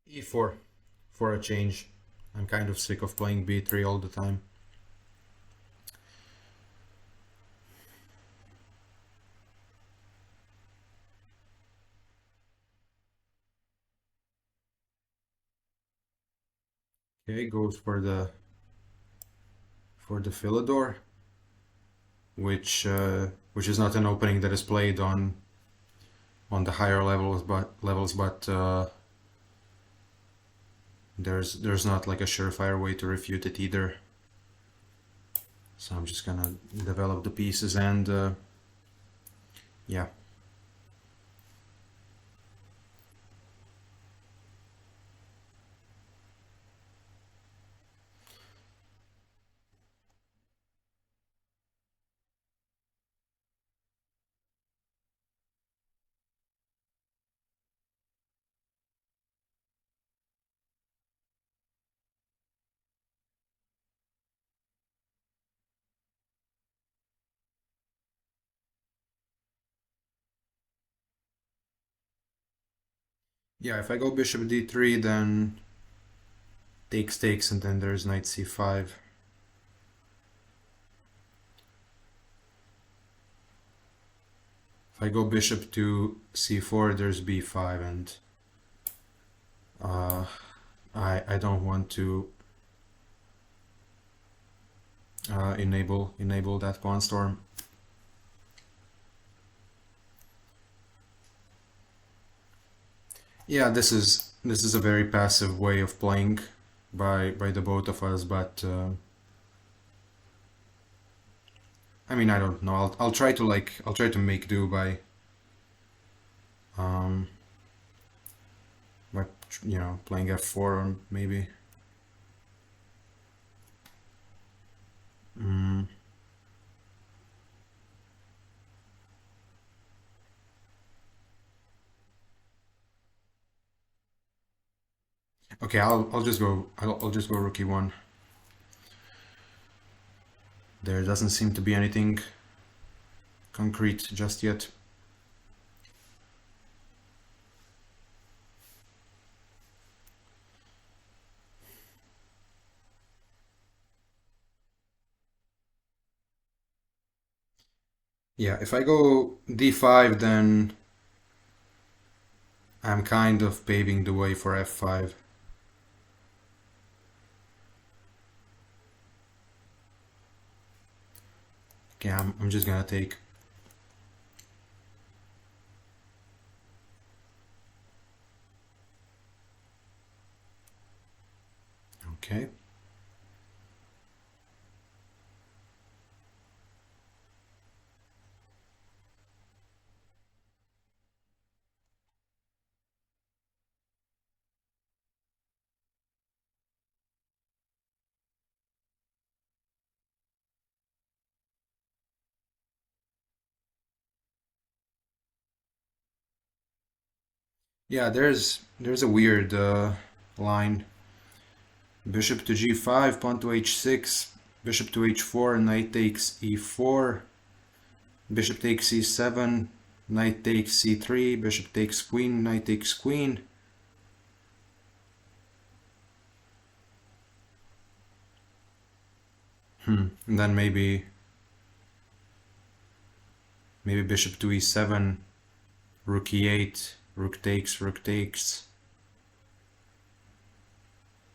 E4 for a change. I'm kind of sick of playing B3 all the time. Okay, goes for the Philidor, which is not an opening that is played on the higher levels, but there's not like a surefire way to refute it either. So I'm just gonna develop the pieces and yeah. Yeah, if I go bishop d3, then takes, and then there's knight c5. If I go bishop to c4, there's b5, and uh, I don't want to enable that pawn storm. Yeah, this is a very passive way of playing by the both of us, but I mean, I don't know. I'll try to I'll try to make do um by playing f4 or maybe. Mm. Okay, I'll just go rook e1. There doesn't seem to be anything concrete just yet. Yeah, if I go d5, then I'm kind of paving the way for f5. Okay, I'm just gonna take. Okay. Yeah, there's a weird line. Bishop to g5, pawn to h6, bishop to h4, knight takes e4, bishop takes e7, knight takes c3, bishop takes queen, knight takes queen. And then maybe bishop to e7, rook e8, rook takes, rook takes.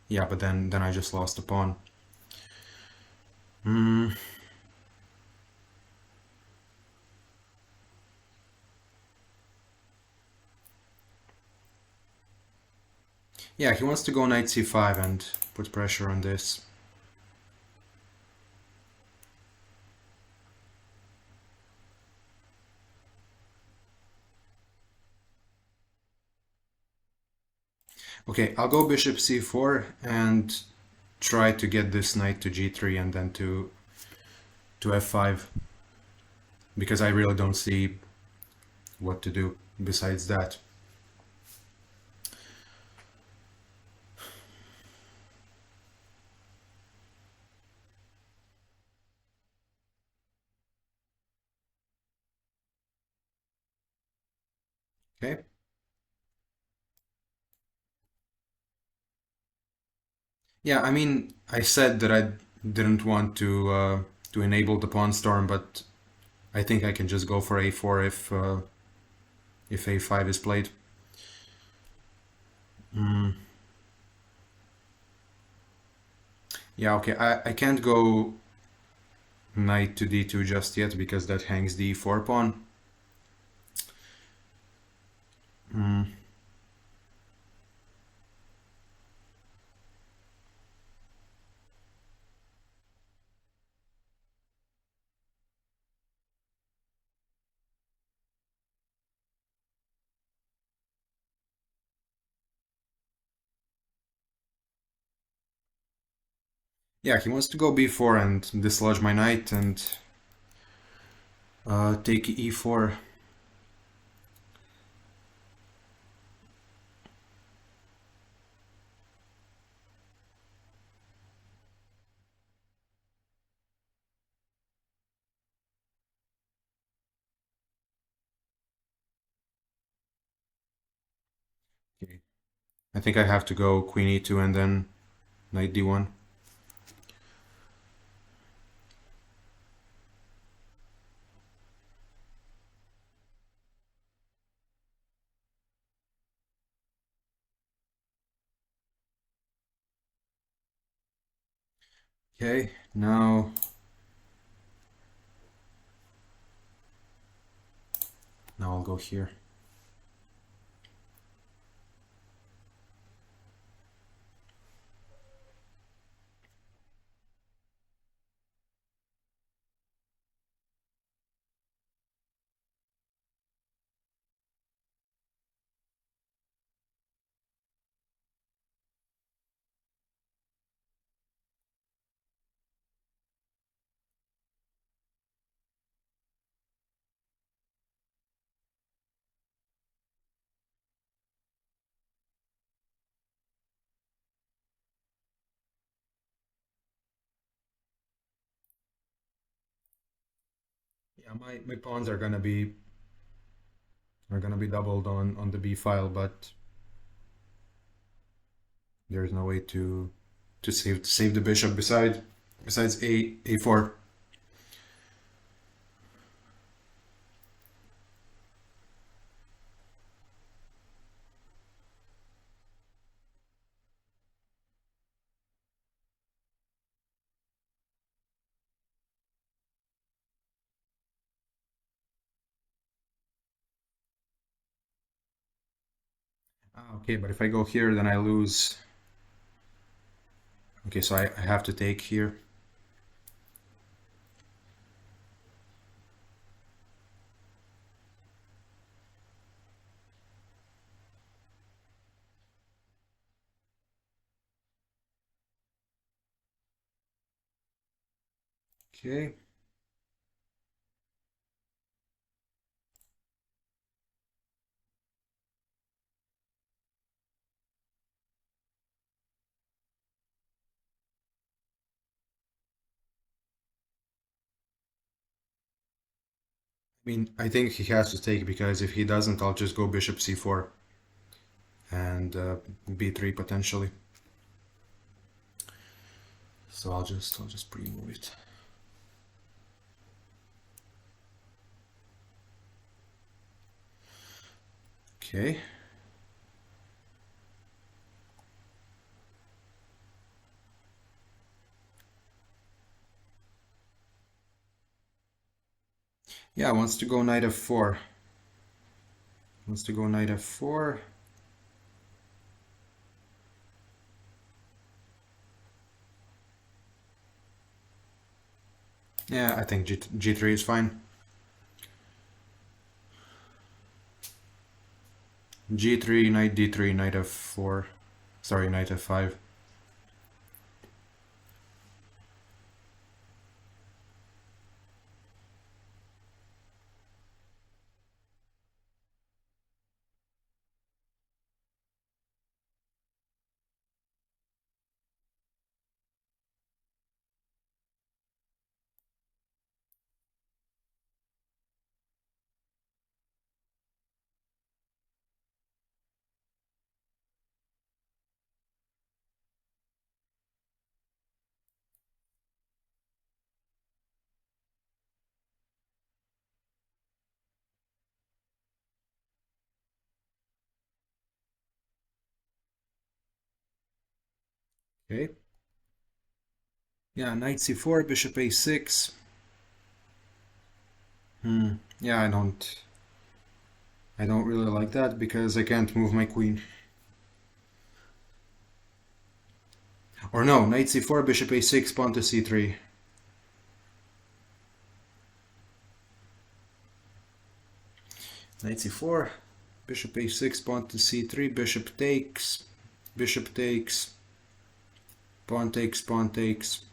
Yeah, but then I just lost a pawn. Yeah, he wants to go knight c5 and put pressure on this. Okay, I'll go bishop c4 and try to get this knight to g3 and then to f5, because I really don't see what to do besides that. Okay. Yeah, I mean, I said that I didn't want to enable the pawn storm, but I think I can just go for a4 if a5 is played. Mm, yeah, okay. I can't go knight to d2 just yet because that hangs the e4 pawn. Mm, yeah, he wants to go b4 and dislodge my knight and take e4. Okay. I think I have to go queen e2 and then knight d1. Okay, now I'll go here. Yeah, my pawns are gonna be doubled on the b file, but there's no way to save the bishop besides a4. Ah, okay, but if I go here, then I lose. Okay, so I have to take here. Okay. I mean, I think he has to take because if he doesn't, I'll just go bishop c4 and b3 potentially. So I'll just pre-move it. Okay. Yeah, wants to go knight f4. Wants to go knight f4. Yeah, I think G3 is fine. G3, knight D3, knight F4. Sorry, knight F5. Okay. Yeah, knight c4, bishop a6. Yeah, I don't really like that because I can't move my queen. Or no, knight c4, bishop a6, pawn to c3. Knight c4, bishop a6, pawn to c3, bishop takes, pawn takes, pawn takes.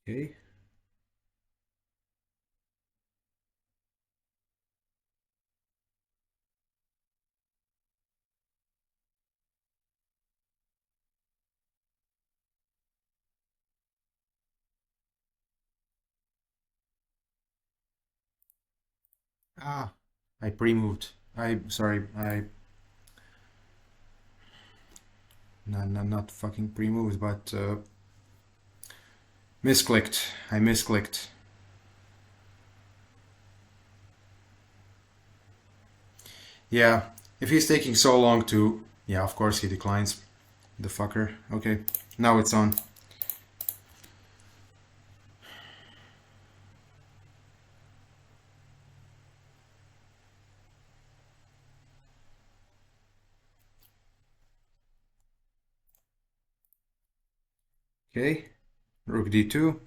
Okay. Ah, I pre-moved. Sorry, not fucking pre-moved, but misclicked. I misclicked. Yeah, if he's taking so long to... Yeah, of course he declines. The fucker. Okay, now it's on. Okay, rook d2.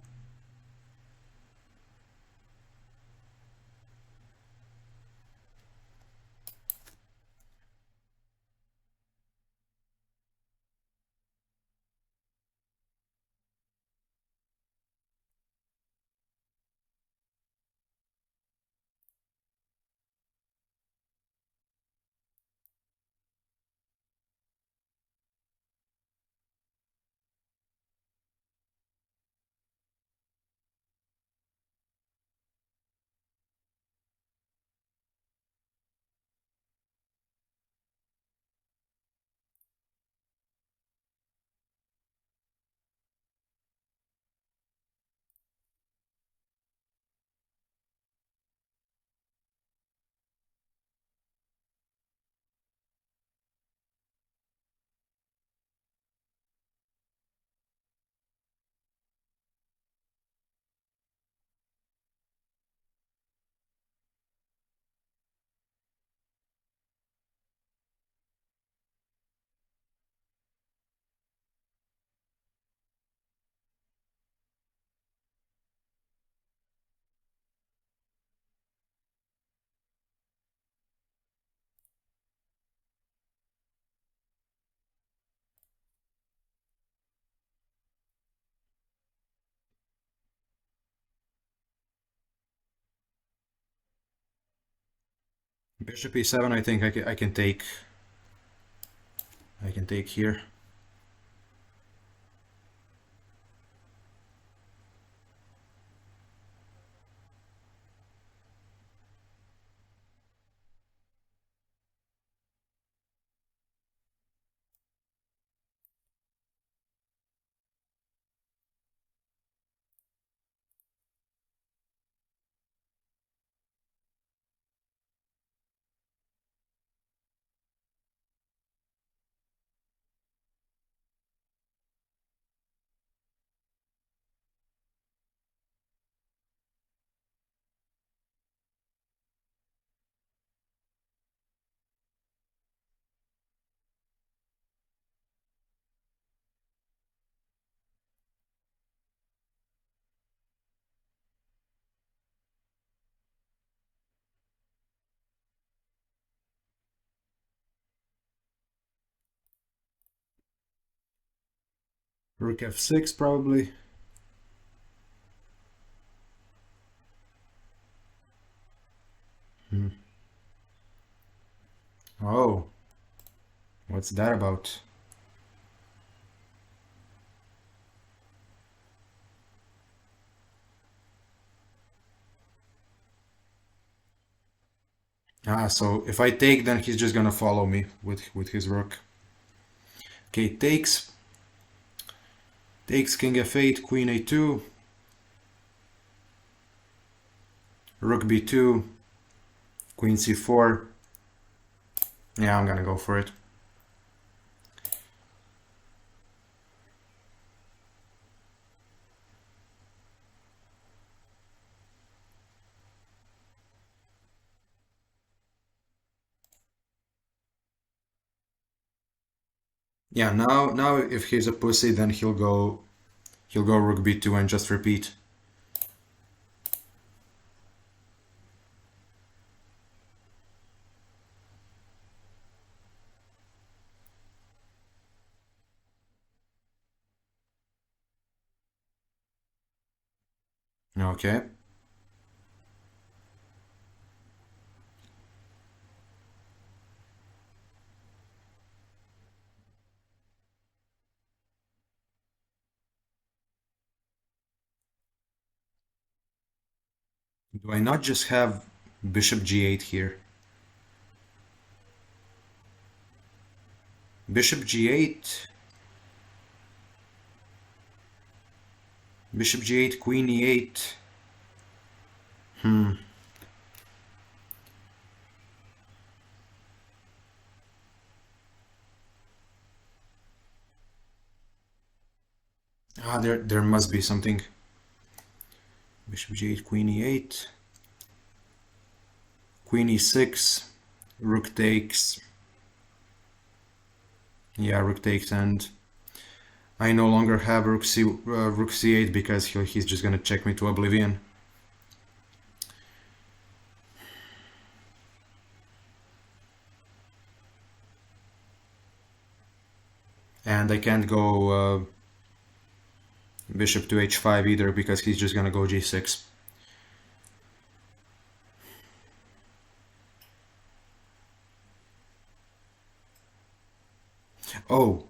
Bishop e7, I think I can take. I can take here. Rook f6 probably. Hmm. Oh, what's that about? Ah, so if I take, then he's just gonna follow me with his rook. Okay, takes king f8, queen a2, rook b2, queen c4. Yeah, I'm gonna go for it. Yeah, now if he's a pussy, then he'll go rook b2 and just repeat. Okay. Do I not just have bishop g8 here? Bishop g8, bishop g8, queen e8. Hmm. Ah, there must be something. Bishop g8, queen e8, queen e6, rook takes. Yeah, rook takes, and I no longer have rook c8 because he's just gonna check me to oblivion. And I can't go bishop to h5 either because he's just gonna go g6. Oh,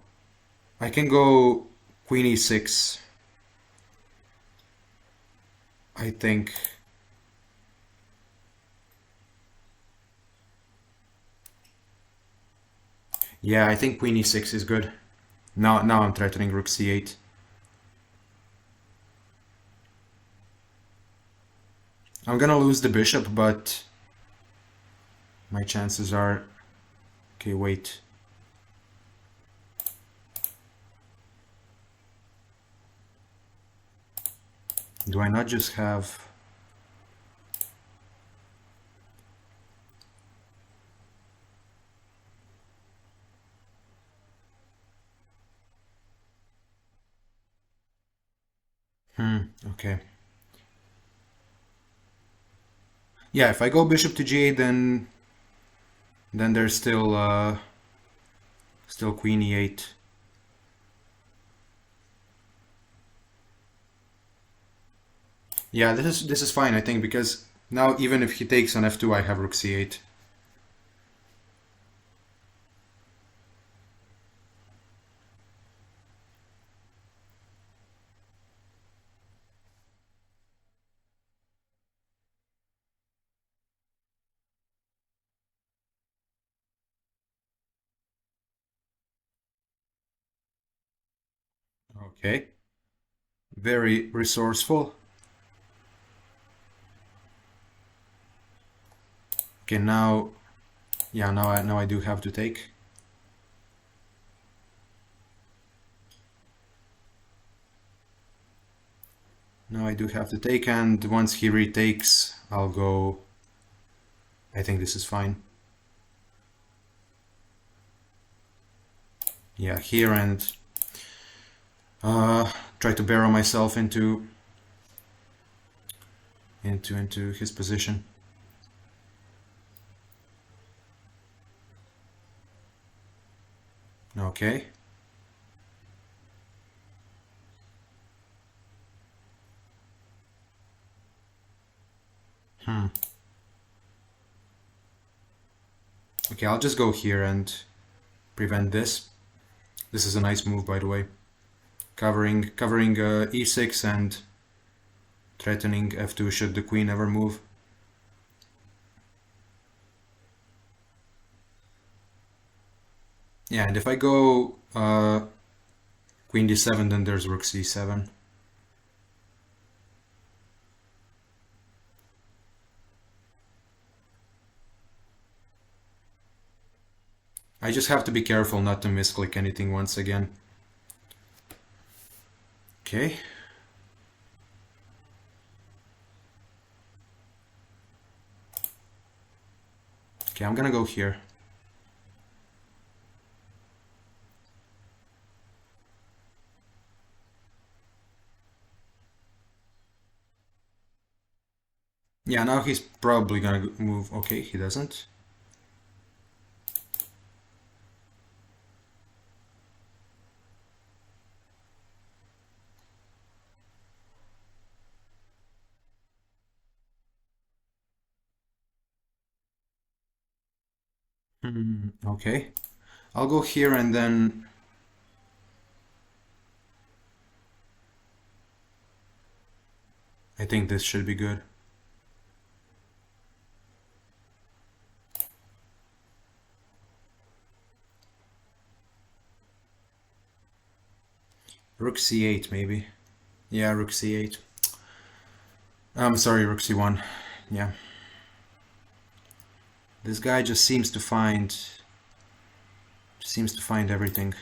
I can go queen e6, I think. Yeah, I think queen e6 is good. Now I'm threatening rook c8. I'm gonna lose the bishop, but my chances are... Okay, wait. Do I not just have... Okay. Yeah, if I go bishop to g8, then there's still queen e8. Yeah, this is fine, I think, because now even if he takes on f2, I have rook c8. Okay, very resourceful. Okay, now, yeah, now I do have to take. Now I do have to take, and once he retakes, I'll go... I think this is fine. Yeah, here, and try to barrel myself into his position. Okay. Okay, I'll just go here and prevent this. This is a nice move, by the way. Covering e6 and threatening f2 should the queen ever move. Yeah, and if I go queen d7, then there's rook c7. I just have to be careful not to misclick anything once again. Okay. Okay, I'm gonna go here. Yeah, now he's probably gonna move. Okay, he doesn't. Okay. I'll go here and then I think this should be good. Rook c8 maybe. Yeah, rook c8. I'm sorry, rook c1. Yeah. This guy just seems to find everything.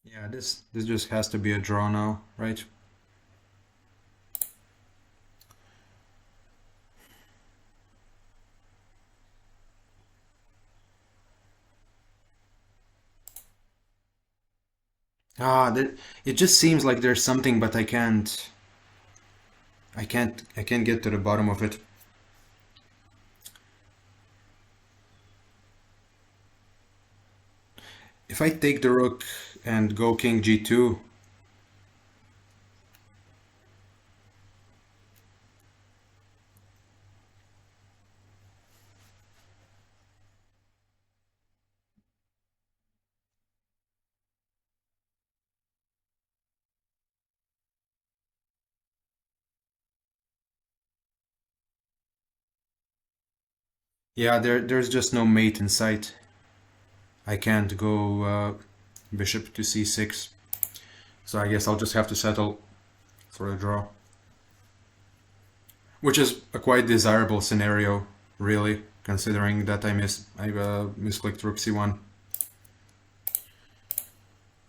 Yeah, this just has to be a draw now, right? It just seems like there's something, but I can't get to the bottom of it. If I take the rook and go king g2, yeah, there's just no mate in sight. I can't go bishop to c6, so I guess I'll just have to settle for a draw, which is a quite desirable scenario, really, considering that I misclicked rook c1.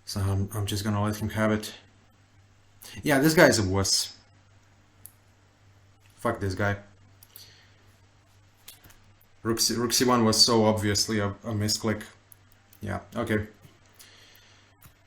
So I'm just gonna let him have it. Yeah, this guy's a wuss. Fuck this guy. Rook c1 was so obviously a misclick. Yeah, okay.